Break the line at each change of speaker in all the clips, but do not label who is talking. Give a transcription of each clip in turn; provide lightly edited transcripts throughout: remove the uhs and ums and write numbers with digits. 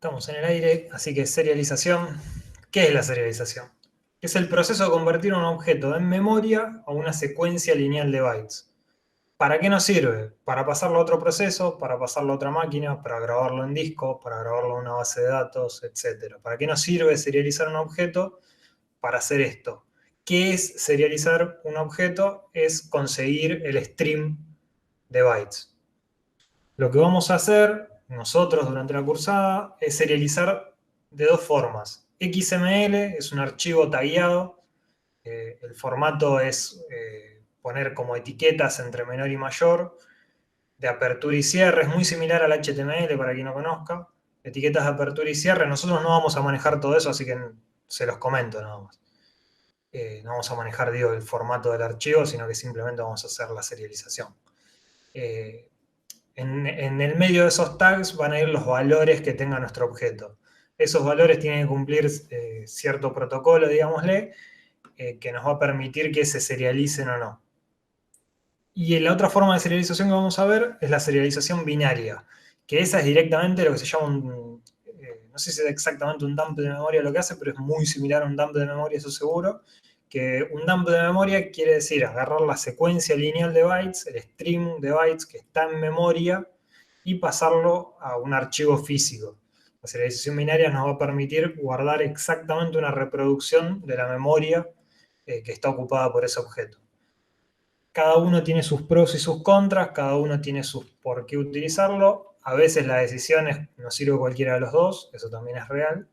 Estamos en el aire, así que serialización. ¿Qué es la serialización? Es el proceso de convertir un objeto en memoria a una secuencia lineal de bytes. ¿Para qué nos sirve? Para pasarlo a otro proceso, para pasarlo a otra máquina, para grabarlo en disco, para grabarlo en una base de datos, etc. ¿Para qué nos sirve serializar un objeto? Para hacer esto. ¿Qué es serializar un objeto? Es conseguir el stream de bytes. Lo que vamos a hacer nosotros durante la cursada es serializar de dos formas. XML es un archivo tagueado, el formato es poner como etiquetas entre menor y mayor, de apertura y cierre, es muy similar al HTML para quien no conozca. Etiquetas de apertura y cierre, nosotros no vamos a manejar todo eso, así que se los comento nada más. No vamos a manejar, digo, el formato del archivo, sino que simplemente vamos a hacer la serialización. En el medio de esos tags van a ir los valores que tenga nuestro objeto. Esos valores tienen que cumplir cierto protocolo, digámosle, que nos va a permitir que se serialicen o no. Y la otra forma de serialización que vamos a ver es la serialización binaria, que esa es directamente lo que se llama no sé si es exactamente un dump de memoria lo que hace, pero es muy similar a un dump de memoria, eso seguro, que un dump de memoria quiere decir agarrar la secuencia lineal de bytes, el stream de bytes que está en memoria, y pasarlo a un archivo físico. La serialización binaria nos va a permitir guardar exactamente una reproducción de la memoria que está ocupada por ese objeto. Cada uno tiene sus pros y sus contras, cada uno tiene sus por qué utilizarlo. A veces la decisión es, no sirve cualquiera de los dos, eso también es real.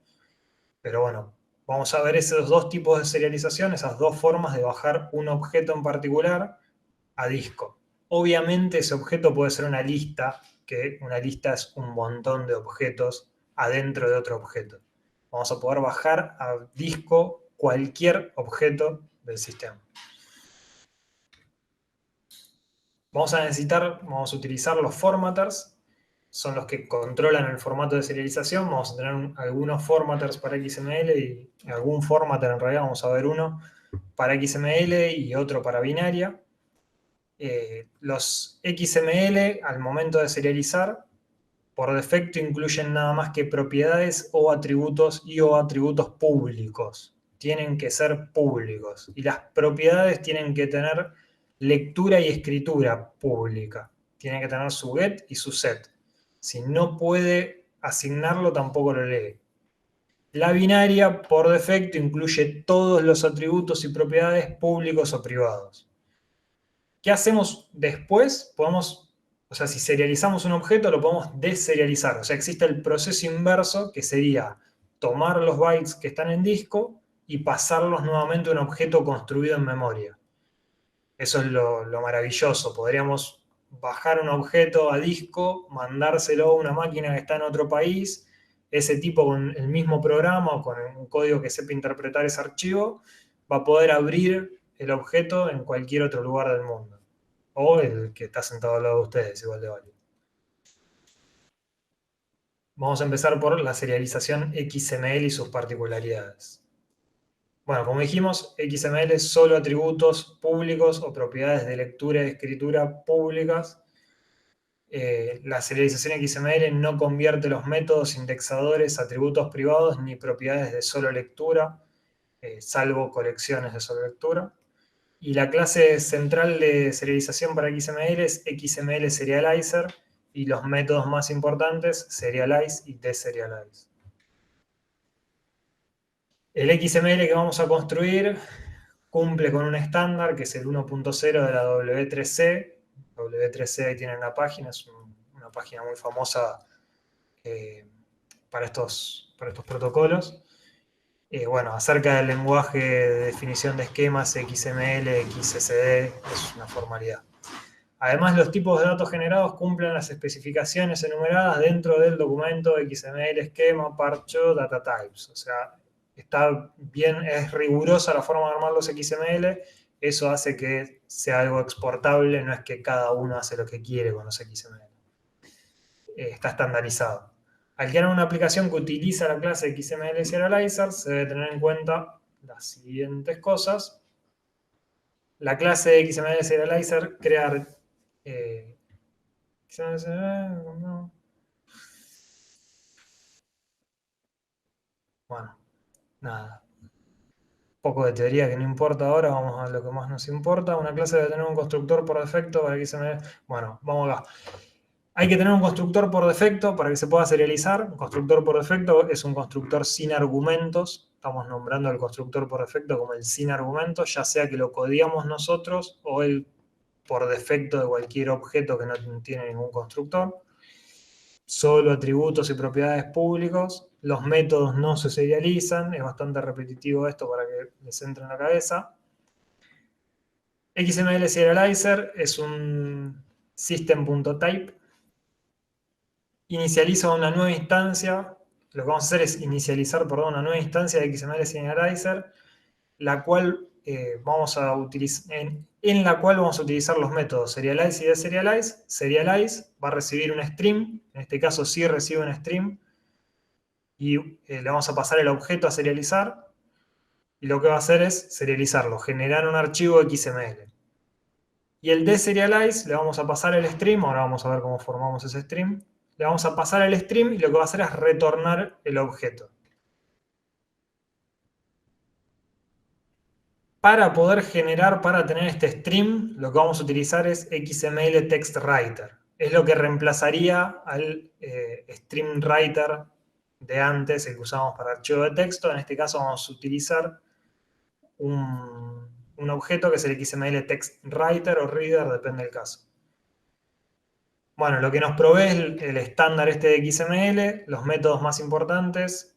Pero bueno, vamos a ver esos dos tipos de serialización, esas dos formas de bajar un objeto en particular a disco. Obviamente ese objeto puede ser una lista, que una lista es un montón de objetos adentro de otro objeto. Vamos a poder bajar a disco cualquier objeto del sistema. Vamos a utilizar los formatters, son los que controlan el formato de serialización. Vamos a tener algunos formatters para XML y algún formatter, en realidad vamos a ver uno para XML y otro para binaria. Los XML al momento de serializar, por defecto incluyen nada más que propiedades o atributos públicos. Tienen que ser públicos. Y las propiedades tienen que tener lectura y escritura pública. Tienen que tener su get y su set. Si no puede asignarlo, tampoco lo lee. La binaria, por defecto, incluye todos los atributos y propiedades públicos o privados. ¿Qué hacemos después? O sea, si serializamos un objeto, lo podemos deserializar. O sea, existe el proceso inverso, que sería tomar los bytes que están en disco y pasarlos nuevamente a un objeto construido en memoria. Eso es lo maravilloso. Podríamos bajar un objeto a disco, mandárselo a una máquina que está en otro país, ese tipo con el mismo programa o con un código que sepa interpretar ese archivo, va a poder abrir el objeto en cualquier otro lugar del mundo. O el que está sentado al lado de ustedes, igual de válido. Vamos a empezar por la serialización XML y sus particularidades. Bueno, como dijimos, XML es solo atributos públicos o propiedades de lectura y escritura públicas. La serialización XML no convierte los métodos indexadores, atributos privados ni propiedades de solo lectura, salvo colecciones de solo lectura. Y la clase central de serialización para XML es XML Serializer, y los métodos más importantes, serialize y deserialize. El XML que vamos a construir cumple con un estándar que es el 1.0 de la W3C. W3C ahí tienen la página, es una página muy famosa para estos protocolos. Bueno, acerca del lenguaje de definición de esquemas, XML, XSD, es una formalidad. Además, los tipos de datos generados cumplen las especificaciones enumeradas dentro del documento XML esquema parcho data types. O sea, está bien, es rigurosa la forma de armar los XML. Eso hace que sea algo exportable, no es que cada uno hace lo que quiere con los XML. Está estandarizado. Al crear una aplicación que utiliza la clase XML Serializer, se debe tener en cuenta las siguientes cosas. La clase XML Serializer crea Bueno, nada. Poco de teoría que no importa ahora, vamos a lo que más nos importa. Una clase debe tener un constructor por defecto para que se me... Bueno, vamos acá. Hay que tener un constructor por defecto para que se pueda serializar. Un constructor por defecto es un constructor sin argumentos. Estamos nombrando el constructor por defecto como el sin argumentos, ya sea que lo codiamos nosotros o el por defecto de cualquier objeto que no tiene ningún constructor. Solo atributos y propiedades públicos. Los métodos no se serializan. Es bastante repetitivo esto para que les entre en la cabeza. XML Serializer es un system.type. Inicializa una nueva instancia. Lo que vamos a hacer es inicializar, perdón, una nueva instancia de XML Serializer, la cual vamos a utilizar, en la cual vamos a utilizar los métodos serialize y deserialize. Serialize va a recibir un stream, en este caso sí recibe un stream, y le vamos a pasar el objeto a serializar, y lo que va a hacer es serializarlo, generar un archivo XML. Y el deserialize le vamos a pasar el stream, ahora vamos a ver cómo formamos ese stream, le vamos a pasar el stream y lo que va a hacer es retornar el objeto. Para poder generar, para tener este stream, lo que vamos a utilizar es XML Text Writer. Es lo que reemplazaría al Stream Writer de antes, el que usábamos para archivo de texto. En este caso vamos a utilizar un objeto que es el XML Text Writer o Reader, depende del caso. Bueno, lo que nos provee es el estándar este de XML, los métodos más importantes,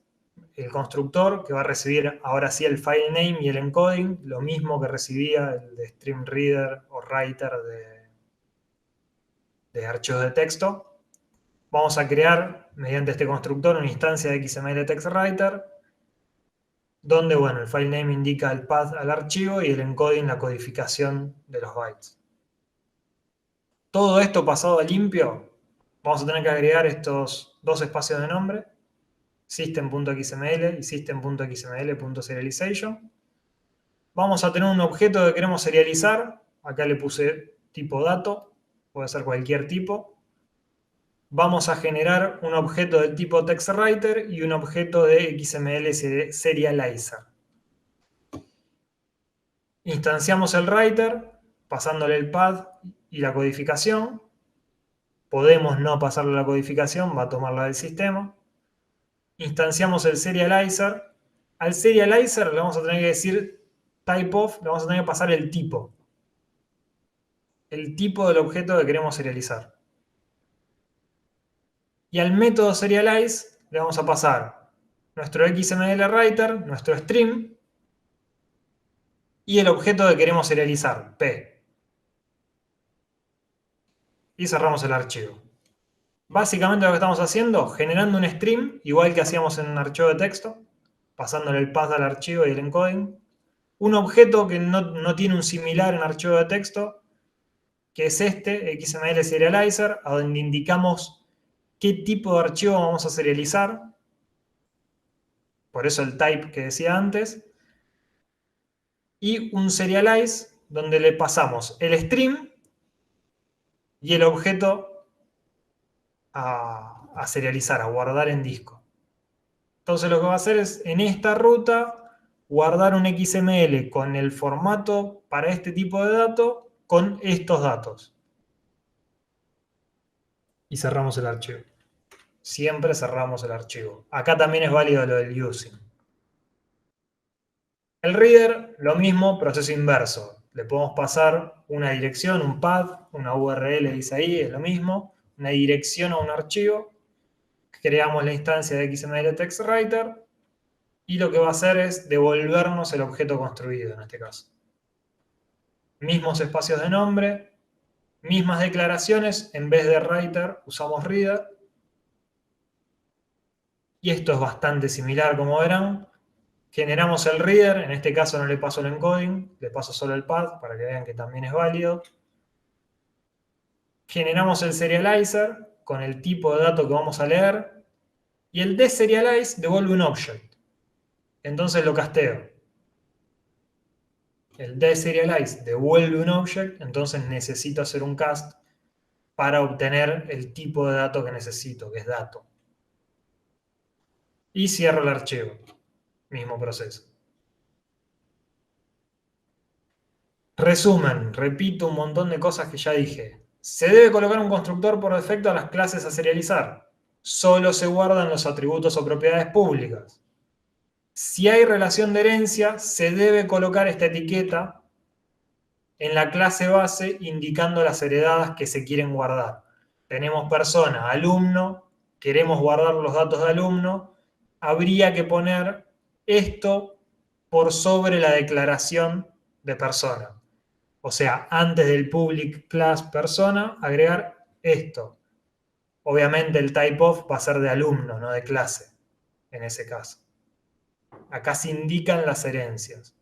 el constructor, que va a recibir ahora sí el file name y el encoding, lo mismo que recibía el de Stream Reader o Writer de archivos de texto. Vamos a crear, mediante este constructor, una instancia de XML Text Writer, donde, bueno, el file name indica el path al archivo y el encoding la codificación de los bytes. Todo esto pasado a limpio, vamos a tener que agregar estos dos espacios de nombre, system.xml y system.xml.serialization. Vamos a tener un objeto que queremos serializar. Acá le puse tipo dato, puede ser cualquier tipo. Vamos a generar un objeto del tipo TextWriter y un objeto de XML Serializer. Instanciamos el writer, pasándole el path y la codificación. Podemos no pasarle la codificación, va a tomarla del sistema. Instanciamos el serializer. Al serializer le vamos a tener que decir type of, le vamos a tener que pasar el tipo. El tipo del objeto que queremos serializar. Y al método serialize le vamos a pasar nuestro XML writer, nuestro stream, y el objeto que queremos serializar, P. Y cerramos el archivo. Básicamente lo que estamos haciendo, generando un stream, igual que hacíamos en un archivo de texto, pasándole el path al archivo y el encoding. Un objeto que no tiene un similar en archivo de texto, que es este, XML Serializer, a donde indicamos qué tipo de archivo vamos a serializar. Por eso el type que decía antes. Y un serialize, donde le pasamos el stream y el objeto a serializar, a guardar en disco. Entonces lo que va a hacer es, en esta ruta, guardar un XML con el formato para este tipo de dato, con estos datos. Y cerramos el archivo. Siempre cerramos el archivo. Acá también es válido lo del using. El reader, lo mismo, proceso inverso. Le podemos pasar una dirección, un path, una URL dice ahí, es lo mismo, una dirección a un archivo. Creamos la instancia de XML Text Writer y lo que va a hacer es devolvernos el objeto construido en este caso. Mismos espacios de nombre, mismas declaraciones, en vez de writer usamos reader. Y esto es bastante similar, como verán. Generamos el reader, en este caso no le paso el encoding, le paso solo el path para que vean que también es válido. Generamos el serializer con el tipo de dato que vamos a leer y el deserialize devuelve un object. Entonces lo casteo. El deserialize devuelve un object, entonces necesito hacer un cast para obtener el tipo de dato que necesito, que es dato. Y cierro el archivo. Mismo proceso. Resumen, repito un montón de cosas que ya dije. Se debe colocar un constructor por defecto a las clases a serializar. Solo se guardan los atributos o propiedades públicas. Si hay relación de herencia, se debe colocar esta etiqueta en la clase base indicando las heredadas que se quieren guardar. Tenemos persona, alumno, queremos guardar los datos de alumno, habría que poner esto por sobre la declaración de persona. O sea, antes del public class persona, agregar esto. Obviamente el type-of va a ser de alumno, no de clase, en ese caso. Acá se indican las herencias.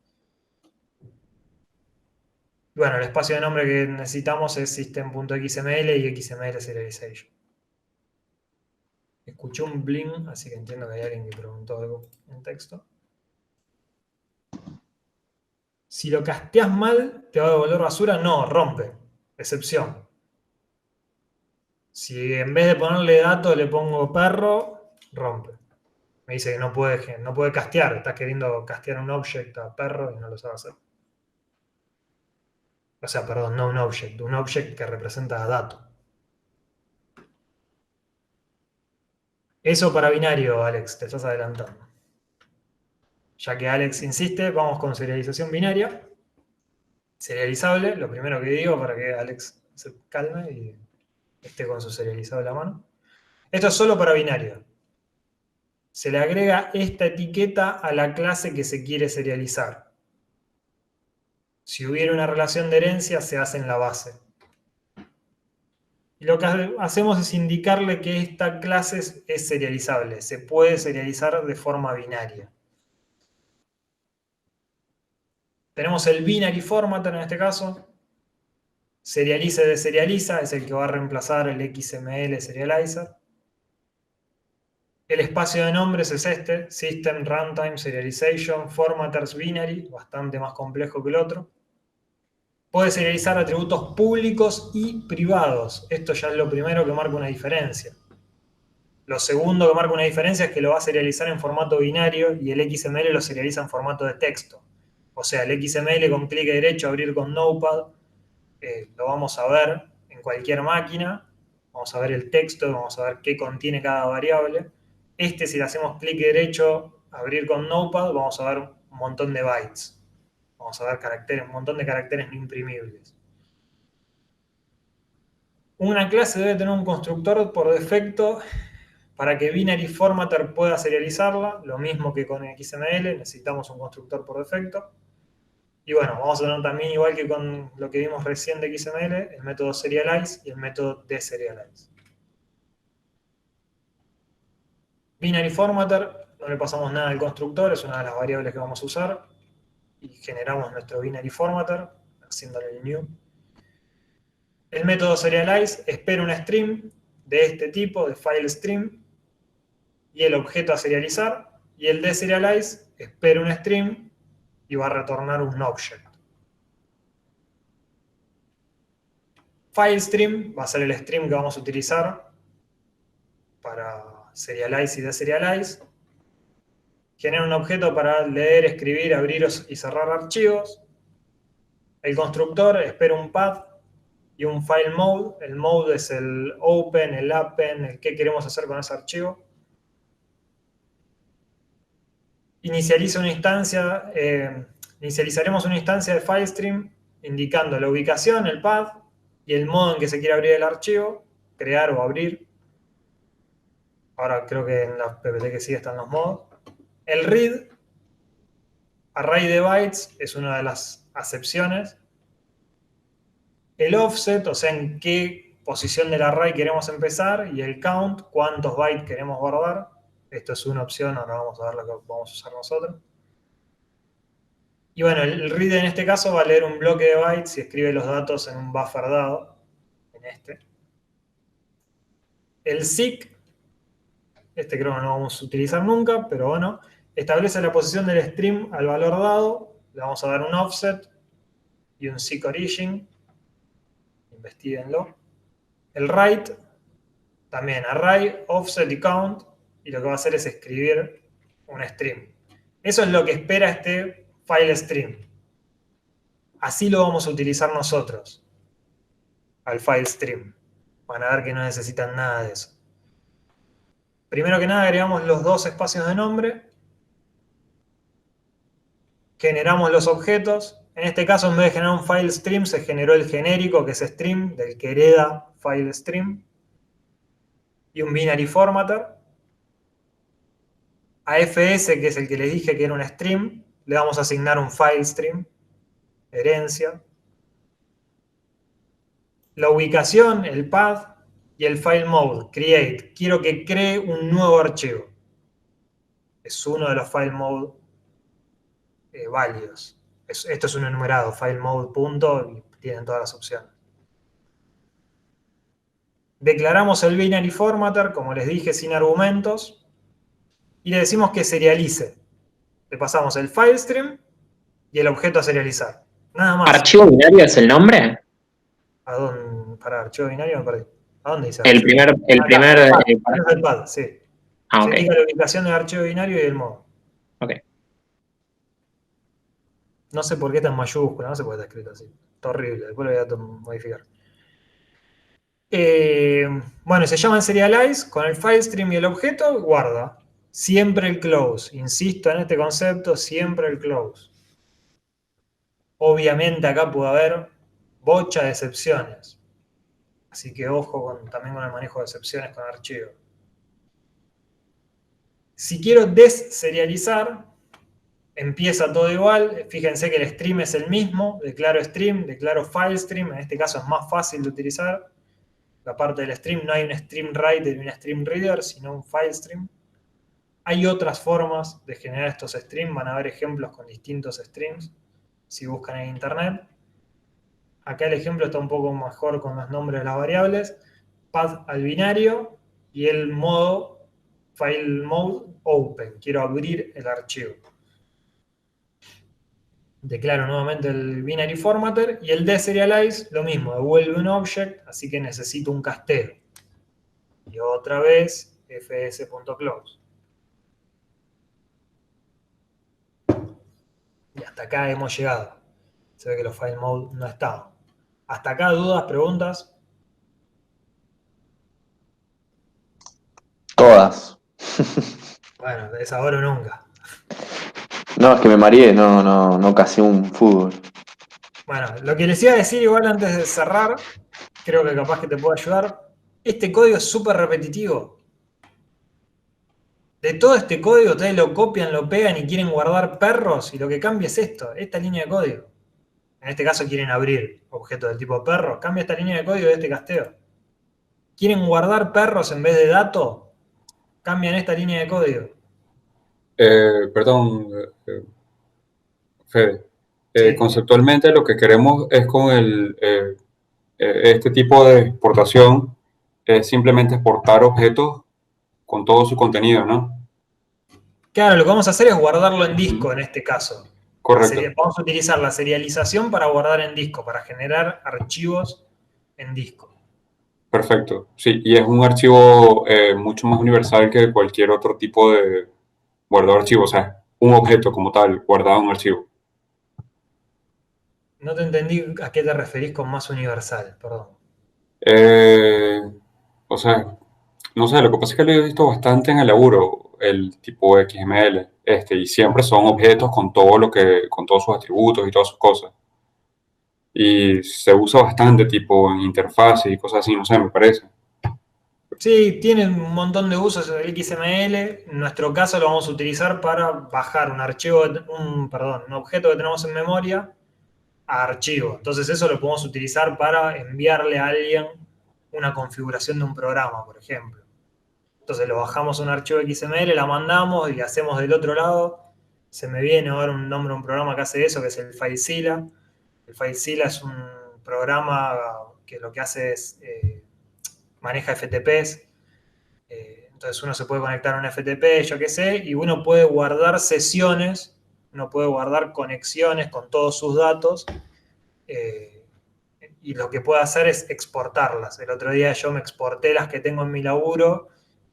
Bueno, el espacio de nombre que necesitamos es system.xml y XML serialization. Escuché un bling, así que entiendo que hay alguien que preguntó algo en texto. Si lo casteas mal, ¿te va a devolver basura? No, rompe. Excepción. Si en vez de ponerle dato le pongo perro, rompe. Me dice que no puede castear. Estás queriendo castear un object a perro y no lo sabe hacer. O sea, perdón, no un object que representa dato. Eso para binario, Alex, te estás adelantando. Ya que Alex insiste, vamos con serialización binaria. Serializable, lo primero que digo para que Alex se calme y esté con su serializable a mano. Esto es solo para binario. Se le agrega esta etiqueta a la clase que se quiere serializar. Si hubiera una relación de herencia, se hace en la base. Y lo que hacemos es indicarle que esta clase es serializable. Se puede serializar de forma binaria. Tenemos el binary formatter en este caso. Serializa de serializa es el que va a reemplazar el XML serializer. El espacio de nombres es este, System Runtime Serialization Formatters Binary, bastante más complejo que el otro. Puede serializar atributos públicos y privados. Esto ya es lo primero que marca una diferencia. Lo segundo que marca una diferencia es que lo va a serializar en formato binario y el XML lo serializa en formato de texto. O sea, el XML con clic derecho, abrir con Notepad, lo vamos a ver en cualquier máquina. Vamos a ver el texto, vamos a ver qué contiene cada variable. Si le hacemos clic derecho, abrir con Notepad, vamos a ver un montón de bytes. Vamos a ver caracteres, un montón de caracteres no imprimibles. Una clase debe tener un constructor por defecto para que Binary Formatter pueda serializarla, lo mismo que con XML, necesitamos un constructor por defecto. Y bueno, vamos a tener también, igual que con lo que vimos recién de XML, el método serialize y el método deserialize. Binary Formatter, no le pasamos nada al constructor, es una de las variables que vamos a usar. Y generamos nuestro Binary Formatter, haciéndole el new. El método serialize espera un stream de este tipo, de file stream, y el objeto a serializar, y el deserialize espera un stream y va a retornar un object. FileStream va a ser el stream que vamos a utilizar para serialize y deserialize. Genera un objeto para leer, escribir, abrir y cerrar archivos. El constructor espera un path y un file mode. El mode es el open, el append, el qué queremos hacer con ese archivo. Inicializaremos una instancia de FileStream indicando la ubicación, el path y el modo en que se quiere abrir el archivo, crear o abrir. Ahora creo que en la PPT que sigue están los modos. El read, array de bytes, es una de las acepciones. El offset, o sea, en qué posición del array queremos empezar. Y el count, cuántos bytes queremos guardar. Esto es una opción, ahora vamos a ver lo que vamos a usar nosotros. Y bueno, el read en este caso va a leer un bloque de bytes y escribe los datos en un buffer dado, en este. El seek, creo que no vamos a utilizar nunca, pero bueno, establece la posición del stream al valor dado, le vamos a dar un offset y un seek origin, investiguenlo. El write, también array, offset y count, y lo que va a hacer es escribir un stream. Eso es lo que espera este file stream. Así lo vamos a utilizar nosotros, al file stream. Van a ver que no necesitan nada de eso. Primero que nada agregamos los dos espacios de nombre, generamos los objetos. En este caso, en vez de generar un file stream, se generó el genérico, que es stream, del que hereda file stream, y un binary formatter. A fs, que es el que les dije que era un stream, le vamos a asignar un file stream, herencia. La ubicación, el path, y el file mode, create. Quiero que cree un nuevo archivo. Es uno de los file mode válidos. Esto es un enumerado, file mode punto, y tienen todas las opciones. Declaramos el binary formatter, como les dije, sin argumentos, y le decimos que serialice. Le pasamos el file stream y el objeto a serializar. Nada más.
¿Archivo binario es el nombre?
¿A dónde? Para archivo binario me perdí. ¿A dónde dice?
El primer.
El pad, sí.
Ah,
Se
ok.
indica la ubicación del archivo binario y el modo.
Ok.
No sé por qué está en mayúscula, no sé por qué está escrito así. Está horrible, después lo voy a modificar. Bueno, se llaman serialize, con el file stream y el objeto, guarda. Siempre el close. Insisto en este concepto, siempre el close. Obviamente acá puede haber bocha de excepciones. Así que ojo también con el manejo de excepciones con archivos. Si quiero deserializar, empieza todo igual. Fíjense que el stream es el mismo. Declaro stream, declaro file stream. En este caso es más fácil de utilizar. La parte del stream, no hay un stream writer y un stream reader, sino un file stream. Hay otras formas de generar estos streams. Van a ver ejemplos con distintos streams si buscan en internet. Acá el ejemplo está un poco mejor con los nombres de las variables. Path al binario y el modo file mode open. Quiero abrir el archivo. Declaro nuevamente el binary formatter y el deserialize, lo mismo, devuelve un object, así que necesito un casteo. Y otra vez fs.close. Y hasta acá hemos llegado. Se ve que los file mode no estaban. ¿Hasta acá dudas, preguntas?
Todas.
Bueno, es ahora o nunca.
No, es que me mareé, no casé un fútbol.
Bueno, lo que les iba a decir igual antes de cerrar, creo que capaz que te puedo ayudar. Este código es súper repetitivo. De todo este código, ustedes lo copian, lo pegan y quieren guardar perros, y lo que cambia es esto, esta línea de código. En este caso quieren abrir objetos del tipo perro, cambia esta línea de código de este casteo. ¿Quieren guardar perros en vez de dato? Cambian esta línea de código.
Perdón, Fede.
Sí.
Conceptualmente lo que queremos es con este tipo de exportación, es simplemente exportar objetos con todo su contenido, ¿no?
Claro, lo que vamos a hacer es guardarlo en disco en este caso.
Correcto.
Vamos a utilizar la serialización para guardar en disco, para generar archivos en disco.
Perfecto. Sí, y es un archivo mucho más universal que cualquier otro tipo de guardado de archivo, o sea, un objeto como tal, guardado en un archivo.
No te entendí a qué te referís con más universal, perdón.
O sea, no sé, lo que pasa es que lo he visto bastante en el laburo, el tipo XML, y siempre son objetos con con todos sus atributos y todas sus cosas. Y se usa bastante, tipo en interfaces y cosas así, no sé, me parece.
Sí, tiene un montón de usos el XML. En nuestro caso lo vamos a utilizar para bajar un archivo, un objeto que tenemos en memoria a archivo. Entonces eso lo podemos utilizar para enviarle a alguien una configuración de un programa, por ejemplo. Entonces lo bajamos a un archivo XML, la mandamos y hacemos del otro lado. Se me viene ahora un nombre de un programa que hace eso, que es el FileZilla. El FileZilla es un programa que lo que hace es maneja FTPs. Entonces uno se puede conectar a un FTP, yo qué sé, y uno puede guardar sesiones, uno puede guardar conexiones con todos sus datos, y lo que puede hacer es exportarlas. El otro día yo me exporté las que tengo en mi laburo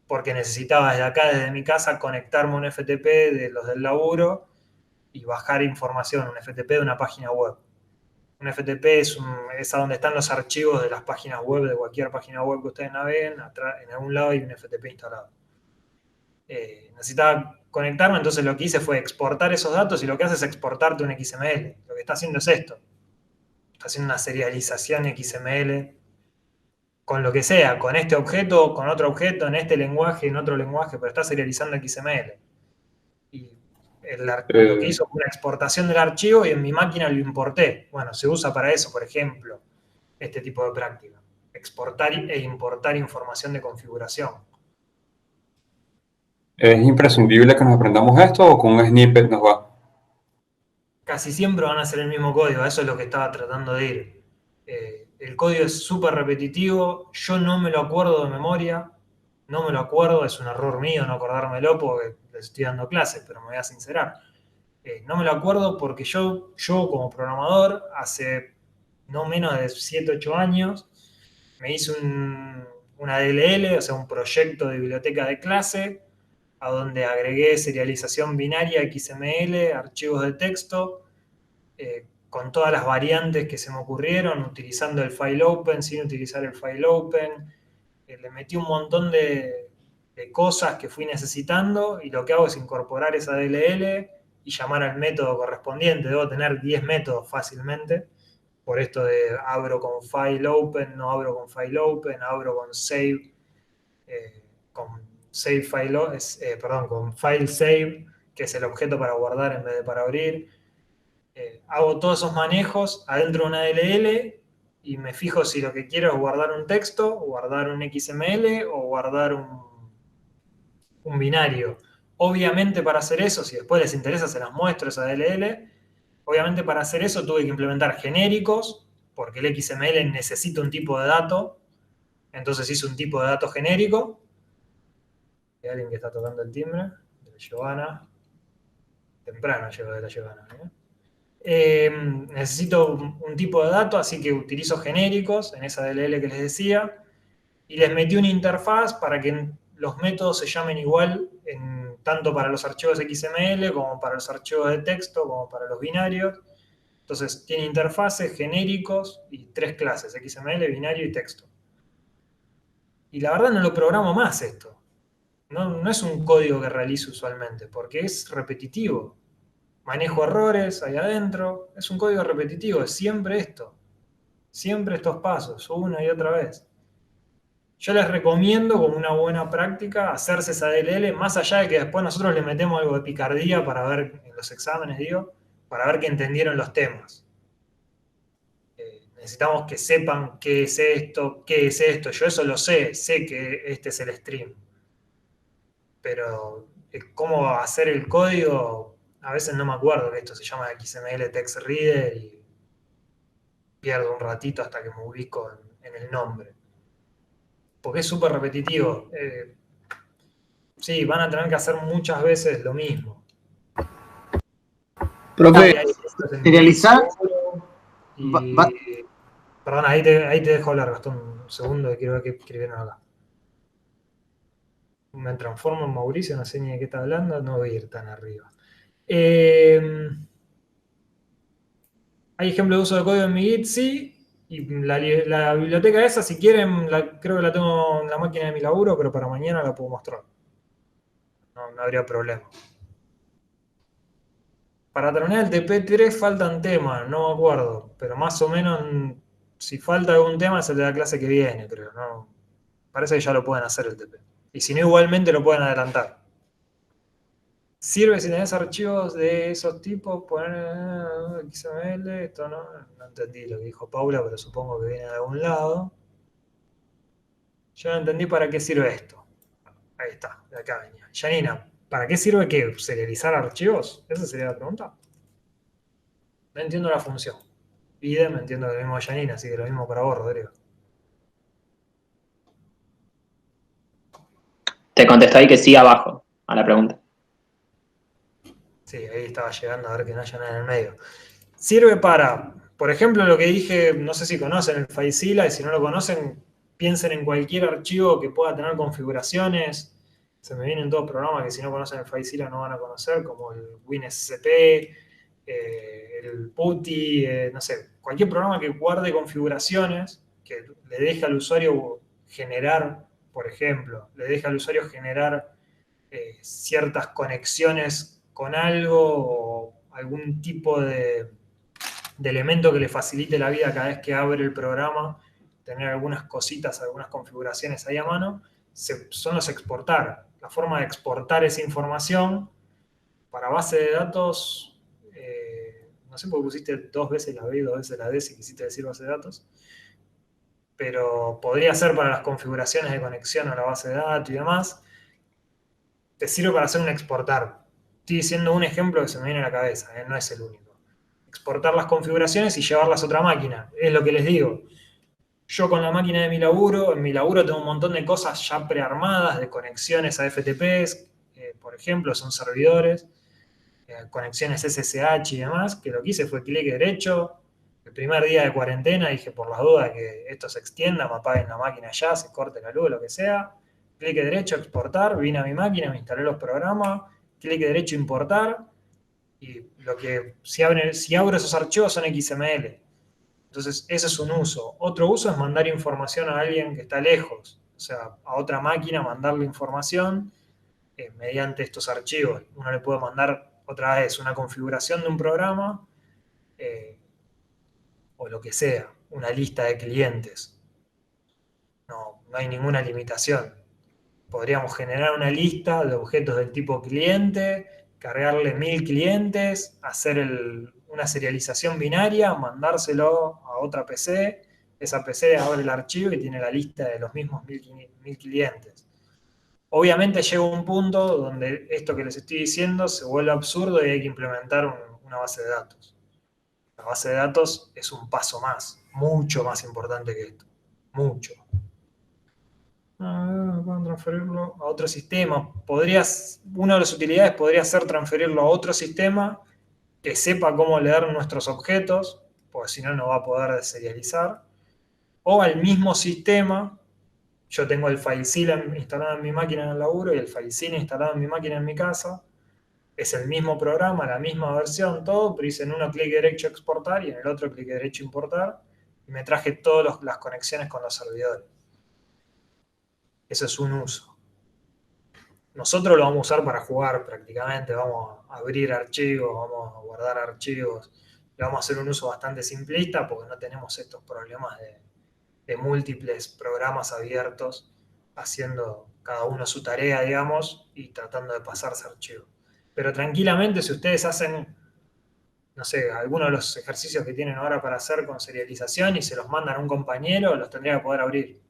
porque necesitaba desde acá, desde mi casa, conectarme a un FTP de los del laburo y bajar información, un FTP de una página web. Un FTP es a donde están los archivos de las páginas web, de cualquier página web que ustedes naveguen, atrás, en algún lado hay un FTP instalado. Necesitaba conectarme, entonces lo que hice fue exportar esos datos, y lo que hace es exportarte un XML. Lo que está haciendo es esto. Está haciendo una serialización XML con lo que sea, con este objeto, con otro objeto, en este lenguaje, en otro lenguaje, pero está serializando XML. Y lo que hizo fue una exportación del archivo y en mi máquina lo importé. Bueno, se usa para eso, por ejemplo, este tipo de práctica. Exportar e importar información de configuración.
¿Es imprescindible que nos aprendamos esto o con un snippet nos va?
Casi siempre van a ser el mismo código, a eso es lo que estaba tratando de ir. El código es súper repetitivo, yo no me lo acuerdo de memoria, no me lo acuerdo, es un error mío no acordármelo porque les estoy dando clases, pero me voy a sincerar. No me lo acuerdo porque yo como programador, hace no menos de 7, 8 años, me hice una DLL, o sea, un proyecto de biblioteca de clase, a donde agregué serialización binaria XML, archivos de texto, con todas las variantes que se me ocurrieron, utilizando el file open, sin utilizar el file open. Le metí un montón de cosas que fui necesitando, y lo que hago es incorporar esa DLL y llamar al método correspondiente. Debo tener 10 métodos fácilmente, por esto de abro con file open, no abro con file open, abro con save, con file save, que es el objeto para guardar en vez de para abrir. Hago todos esos manejos adentro de una DLL y me fijo si lo que quiero es guardar un texto, guardar un XML o guardar un binario. Obviamente para hacer eso, si después les interesa se las muestro esa DLL, obviamente para hacer eso tuve que implementar genéricos, porque el XML necesita un tipo de dato, entonces hice un tipo de dato genérico. Hay alguien que está tocando el timbre, de la Giovanna. Temprano llegó de la Giovanna, ¿eh? Necesito un tipo de dato, así que utilizo genéricos en esa DLL que les decía, y les metí una interfaz para que los métodos se llamen igual, tanto para los archivos XML como para los archivos de texto, como para los binarios. Entonces tiene interfaces, genéricos y 3 clases, XML, binario y texto. Y la verdad no lo programo más esto. No es un código que realizo usualmente, porque es repetitivo. Manejo errores ahí adentro, es un código repetitivo, es siempre esto. Siempre estos pasos, una y otra vez. Yo les recomiendo como una buena práctica hacerse esa DLL, más allá de que después nosotros le metemos algo de picardía para ver, en los exámenes digo, para ver que entendieron los temas. Necesitamos que sepan qué es esto, yo eso lo sé que este es el stream. Pero cómo hacer el código, a veces no me acuerdo que esto se llama XML Text Reader y pierdo un ratito hasta que me ubico en el nombre. Porque es súper repetitivo. Sí, van a tener que hacer muchas veces lo mismo.
Profe, serializar.
Perdón, ahí te dejo hablar, Gastón, un segundo, que quiero ver qué escribieron acá. Me transformo en Mauricio, no sé ni de qué está hablando, no voy a ir tan arriba. Hay ejemplos de uso de código en mi Git, sí, y la biblioteca esa, si quieren, creo que la tengo en la máquina de mi laburo, pero para mañana la puedo mostrar. No habría problema. Para terminar el TP3 faltan temas, no me acuerdo, pero más o menos, si falta algún tema es el de la clase que viene, creo, ¿no? Parece que ya lo pueden hacer el TP. Y si no, igualmente lo pueden adelantar. ¿Sirve si tenés archivos de esos tipos? Poner XML, esto no entendí lo que dijo Paula, pero supongo que viene de algún lado. Yo no entendí para qué sirve esto. Ahí está, de acá venía. Janina, ¿para qué sirve qué? ¿Serializar archivos? Esa sería la pregunta. No entiendo la función. Idem, entiendo lo mismo de Janina, así que lo mismo para vos, Rodrigo.
Te contestó ahí que sí abajo a la pregunta.
Sí, ahí estaba llegando a ver que no haya nada en el medio. Sirve para, por ejemplo, lo que dije, no sé si conocen el FileZilla, y si no lo conocen, piensen en cualquier archivo que pueda tener configuraciones Se me vienen todos programas que si no conocen el FileZilla no van a conocer, como el WinSCP, el PuTTY, no sé, cualquier programa que guarde configuraciones, que le deje al usuario generar, por ejemplo, le deje al usuario generar ciertas conexiones con algo o algún tipo de elemento que le facilite la vida cada vez que abre el programa, tener algunas cositas, algunas configuraciones ahí a mano, son los exportar. La forma de exportar esa información para base de datos, no sé por qué pusiste 2 veces la B y 2 veces la D si quisiste decir base de datos, pero podría ser para las configuraciones de conexión a la base de datos y demás. Te sirve para hacer un exportar. Estoy diciendo un ejemplo que se me viene a la cabeza, no es el único. Exportar las configuraciones y llevarlas a otra máquina. Es lo que les digo. Yo con la máquina de mi laburo, en mi laburo tengo un montón de cosas ya prearmadas, de conexiones a FTPs, por ejemplo, son servidores, conexiones SSH y demás, que lo que hice fue clic derecho. El primer día de cuarentena dije, por las dudas que esto se extienda, me apaguen la máquina ya, se corte la luz, lo que sea. Clic derecho, exportar, vine a mi máquina, me instalé los programas, clic derecho, importar, y lo que si abro esos archivos son XML. Entonces, ese es un uso. Otro uso es mandar información a alguien que está lejos, o sea, a otra máquina, mandarle información mediante estos archivos. Uno le puede mandar otra vez una configuración de un programa o lo que sea, una lista de clientes. No hay ninguna limitación. Podríamos generar una lista de objetos del tipo cliente, cargarle 1000 clientes, hacer una serialización binaria, mandárselo a otra PC. Esa PC abre el archivo y tiene la lista de los mismos 1000 clientes. Obviamente llega un punto donde esto que les estoy diciendo se vuelve absurdo y hay que implementar una base de datos. La base de datos es un paso más, mucho más importante que esto. Mucho. Pueden transferirlo a otro sistema. Una de las utilidades podría ser transferirlo a otro sistema que sepa cómo leer nuestros objetos, porque si no, no va a poder deserializar. O al mismo sistema, yo tengo el FileZilla instalado en mi máquina en el laburo y el FileZilla instalado en mi máquina en mi casa. Es el mismo programa, la misma versión, todo, pero hice en uno clic derecho exportar y en el otro clic derecho importar. Y me traje todas las conexiones con los servidores. Eso es un uso. Nosotros lo vamos a usar para jugar prácticamente, vamos a abrir archivos, vamos a guardar archivos, le vamos a hacer un uso bastante simplista porque no tenemos estos problemas de múltiples programas abiertos haciendo cada uno su tarea, digamos, y tratando de pasarse archivos. Pero tranquilamente, si ustedes hacen, no sé, algunos de los ejercicios que tienen ahora para hacer con serialización y se los mandan a un compañero, los tendría que poder abrir.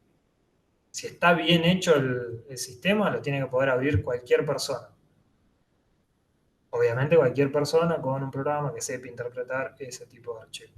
Si está bien hecho el sistema, lo tiene que poder abrir cualquier persona. Obviamente cualquier persona con un programa que sepa interpretar ese tipo de archivo.